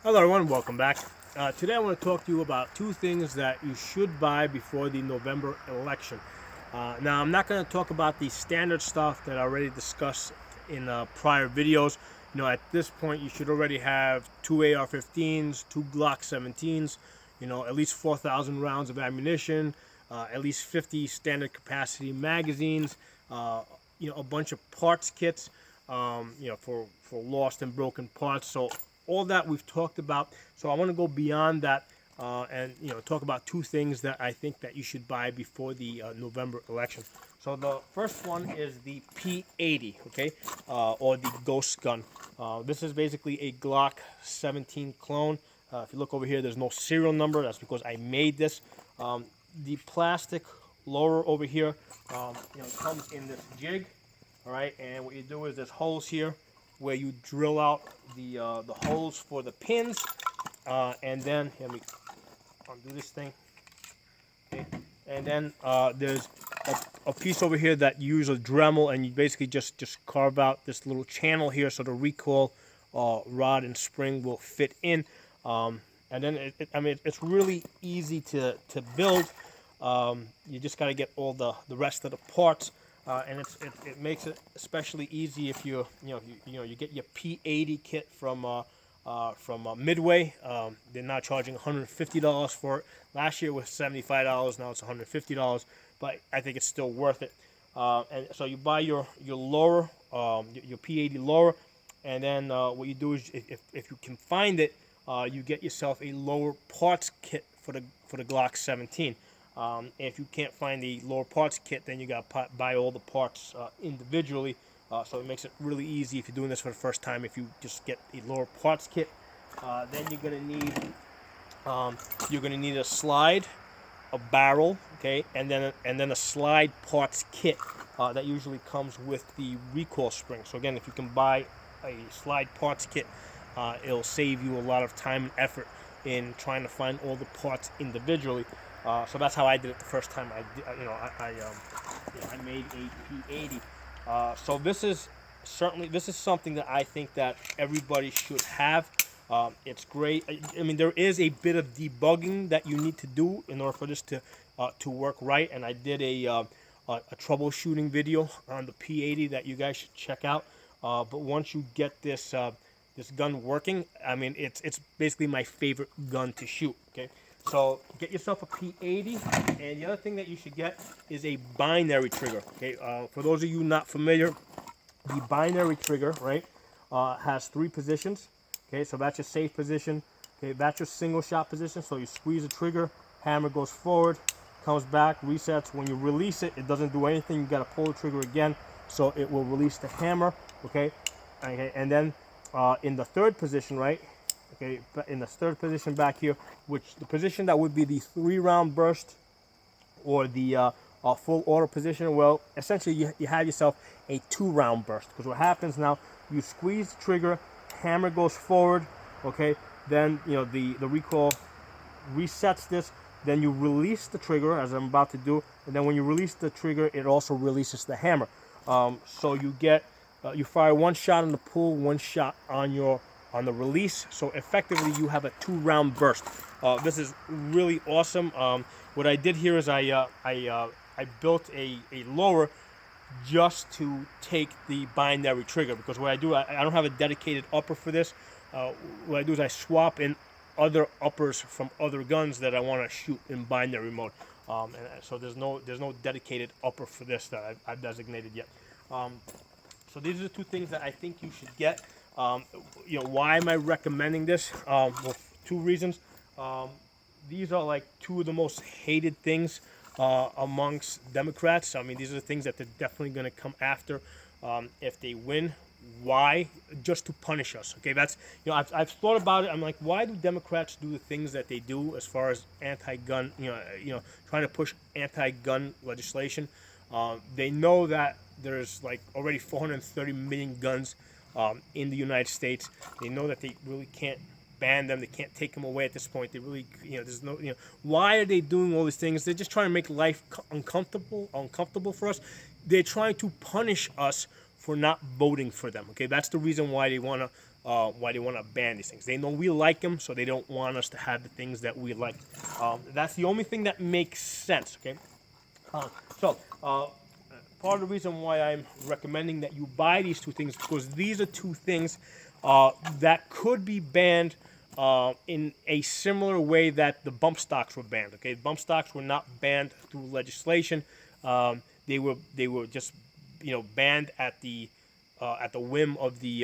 Hello everyone, welcome back. Today I want to talk to you about two things that you should buy before the November election. Now I'm not going to talk about the standard stuff that I already discussed in prior videos. At this point you should already have two AR-15s, two Glock 17s, at least 4,000 rounds of ammunition, at least 50 standard capacity magazines, a bunch of parts kits, for lost and broken parts. So all that we've talked about. So I want to go beyond that and talk about two things that I think that you should buy before the November election. So the first one is the P80, okay, or the Ghost gun. This is basically a Glock 17 clone. If you look over here, there's no serial number. That's because I made this. The plastic lower over here, comes in this jig. All right, and what you do is there's holes here where you drill out the holes for the pins, and then let me undo this thing. Okay, and then there's a piece over here that you use a Dremel, and you basically just carve out this little channel here so the recoil rod and spring will fit in. And then it's really easy to build. You just got to get all the rest of the parts. And it makes it especially easy if you get your P80 kit from Midway. They're now charging $150 for it. Last year was $75. Now it's $150, but I think it's still worth it. And so you buy your lower, your P80 lower, and then what you do is if you can find it, you get yourself a lower parts kit for the Glock 17. If you can't find the lower parts kit, then you got to buy all the parts individually. So it makes it really easy if you're doing this for the first time. If you just get a lower parts kit, then you're gonna need a slide, a barrel, okay, and then a slide parts kit that usually comes with the recoil spring. So again, if you can buy a slide parts kit, it'll save you a lot of time and effort in trying to find all the parts individually. So that's how I did it the first time I made a P80. So this is something that I think that everybody should have. It's great. I mean, there is a bit of debugging that you need to do in order for this to work right. And I did a troubleshooting video on the P80 that you guys should check out. But once you get this gun working, I mean, it's basically my favorite gun to shoot. Okay. So get yourself a P80, and the other thing that you should get is a binary trigger. Okay, for those of you not familiar, the binary trigger, right, has 3 positions. Okay, so that's your safe position. Okay, that's your single shot position. So you squeeze the trigger, hammer goes forward, comes back, resets. When you release it, it doesn't do anything. You got to pull the trigger again, so it will release the hammer. Okay, and then in the third position, right. Okay, in the third position back here, which the position that would be the 3-round burst or the full auto position, well, essentially you have yourself a 2-round burst. Because what happens now, you squeeze the trigger, hammer goes forward, okay, then the recoil resets this, then you release the trigger, as I'm about to do, and then when you release the trigger, it also releases the hammer. So you get, you fire 1 shot on the pull, 1 shot on the release, so effectively you have a 2-round burst. This is really awesome. What I did here is I built a lower just to take the binary trigger, because what I do, I don't have a dedicated upper for this. What I do is I swap in other uppers from other guns that I want to shoot in binary mode. And so there's no dedicated upper for this that I've designated yet. So these are the two things that I think you should get. Why am I recommending this? Well, 2 reasons. These are like 2 of the most hated things amongst Democrats. I mean, these are the things that they're definitely going to come after if they win. Why? Just to punish us. Okay, that's I've thought about it. I'm like, why do Democrats do the things that they do as far as anti-gun? Trying to push anti-gun legislation. They know that there's like already 430 million guns in the United States. They know that they really can't ban them. They can't take them away at this point. They really, there's no, why are they doing all these things? They're just trying to make life uncomfortable for us. They're trying to punish us for not voting for them. Okay, that's the reason why they want to why they want to ban these things. They know we like them, so they don't want us to have the things that we like. That's the only thing that makes sense. Okay. Part of the reason why I'm recommending that you buy these two things because these are two things that could be banned in a similar way that the bump stocks were banned. Okay, bump stocks were not banned through legislation. They were just banned at the whim of the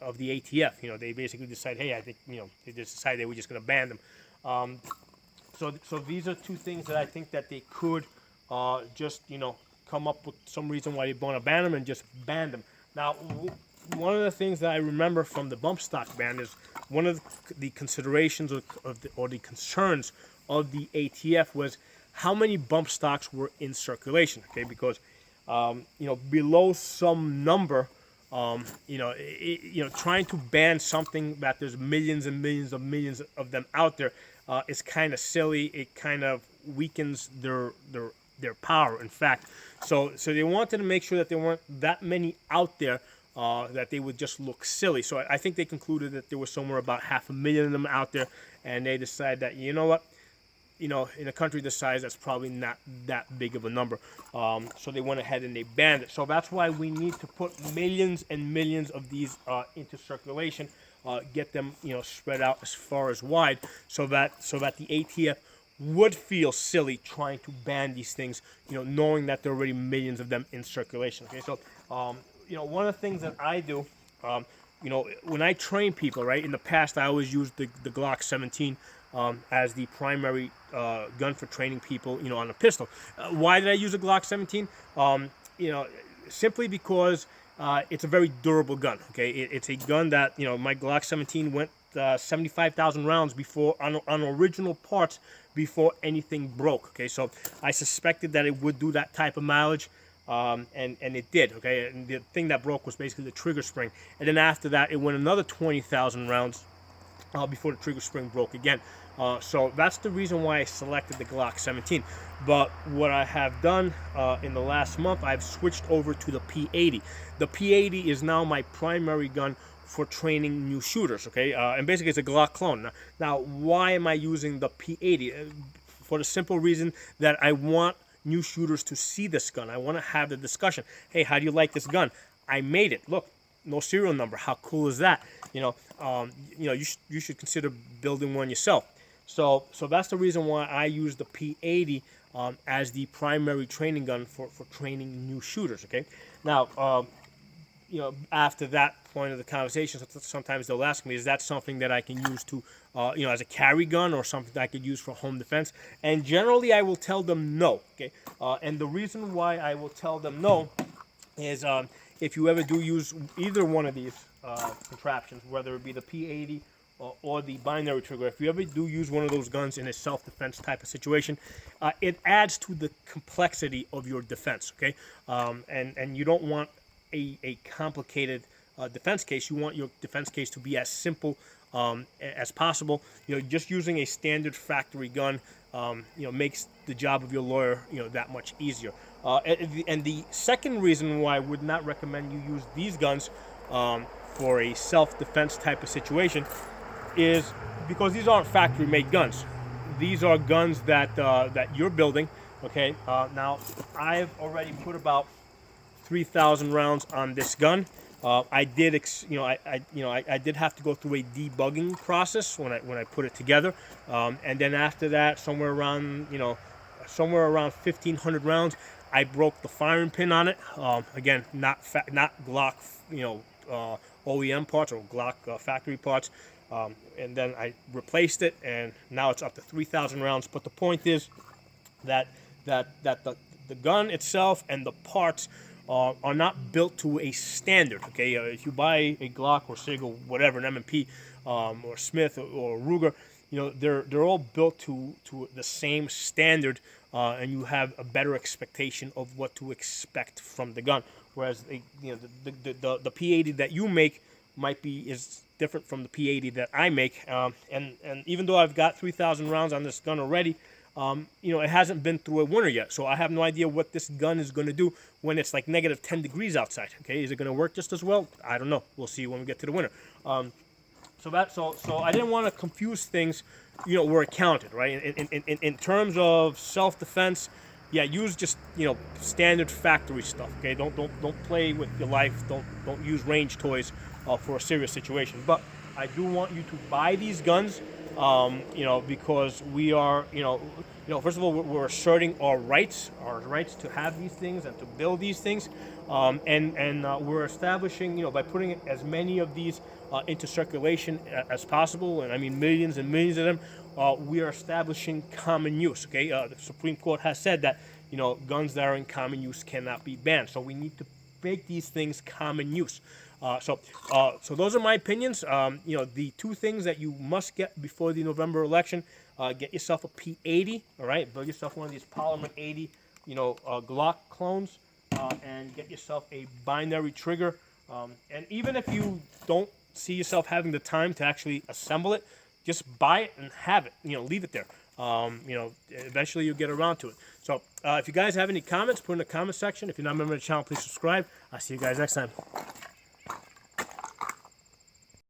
ATF. They basically decide, hey, I think they just decided they were just going to ban them. So these are two things that I think that they could just come up with some reason why they want to ban them and just ban them. Now, one of the things that I remember from the bump stock ban is one of the considerations or the concerns of the ATF was how many bump stocks were in circulation. Okay, because below some number, trying to ban something that there's millions and millions of them out there is kind of silly. It kind of weakens their power. In fact, so they wanted to make sure that there weren't that many out there that they would just look silly. So I think they concluded that there was somewhere about 500,000 of them out there, and they decided that in a country this size, that's probably not that big of a number. So they went ahead and they banned it. So that's why we need to put millions and millions of these into circulation, get them spread out as far as wide, so that the ATF would feel silly trying to ban these things, knowing that there are already millions of them in circulation. Okay, so one of the things that I do, when I train people, right, in the past I always used the Glock 17 as the primary gun for training people, on a pistol. Why did I use a Glock 17? Simply because it's a very durable gun. Okay, it's a gun that my Glock 17 went 75,000 rounds before on original parts before anything broke. Okay, so I suspected that it would do that type of mileage. And it did. Okay, and the thing that broke was basically the trigger spring, and then after that it went another 20,000 rounds before the trigger spring broke again. So that's the reason why I selected the Glock 17. But what I have done in the last month, I've switched over to the P80. The P80 is now my primary gun for training new shooters. Okay, and basically it's a Glock clone. Now, why am I using the P80? For the simple reason that I want new shooters to see this gun. I want to have the discussion. Hey, how do you like this gun? I made it. Look, no serial number. How cool is that? You should consider building one yourself. So that's the reason why I use the P80 as the primary training gun for training new shooters. Okay. Now, after that point of the conversation, sometimes they'll ask me, is that something that I can use to, as a carry gun or something that I could use for home defense? And generally, I will tell them no. Okay. And the reason why I will tell them no is if you ever do use either one of these contraptions, whether it be the P80 or the binary trigger, if you ever do use one of those guns in a self-defense type of situation, it adds to the complexity of your defense. Okay. And you don't want a complicated defense case. You want your defense case to be as simple as possible. Just using a standard factory gun, makes the job of your lawyer, that much easier. And the second reason why I would not recommend you use these guns for a self-defense type of situation is because these aren't factory-made guns. These are guns that you're building. Okay. Now I've already put about 3,000 rounds on this gun. I did have to go through a debugging process when I put it together, and then after that, somewhere around 1,500 rounds, I broke the firing pin on it. Again, not Glock OEM parts or Glock factory parts, and then I replaced it, and now it's up to 3,000 rounds. But the point is that the gun itself and the parts are not built to a standard. Okay, if you buy a Glock or Sig or whatever, an M&P or Smith or Ruger, they're all built to the same standard, and you have a better expectation of what to expect from the gun. Whereas the P80 that you make is different from the P80 that I make, and even though I've got 3,000 rounds on this gun already, it hasn't been through a winter yet. So I have no idea what this gun is going to do when it's like negative 10 degrees outside. Okay, is it going to work just as well? I don't know. We'll see when we get to the winter. So I didn't want to confuse things, where it counted, right? In terms of self-defense, yeah, use just standard factory stuff. Okay, don't play with your life. Don't use range toys for a serious situation. But I do want you to buy these guns, because we are, first of all, we're asserting our rights to have these things and to build these things, and we're establishing, by putting as many of these into circulation as possible, and I mean millions and millions of them, we are establishing common use. Okay, the Supreme Court has said that guns that are in common use cannot be banned. So we need to make these things common use. So those are my opinions. The two things that you must get before the November election: get yourself a P80. All right, build yourself one of these Polymer 80, Glock clones, and get yourself a binary trigger. And even if you don't see yourself having the time to actually assemble it, just buy it and have it. Leave it there. Eventually you'll get around to it. So if you guys have any comments, put in the comment section. If you're not a member of the channel, please subscribe. I'll see you guys next time.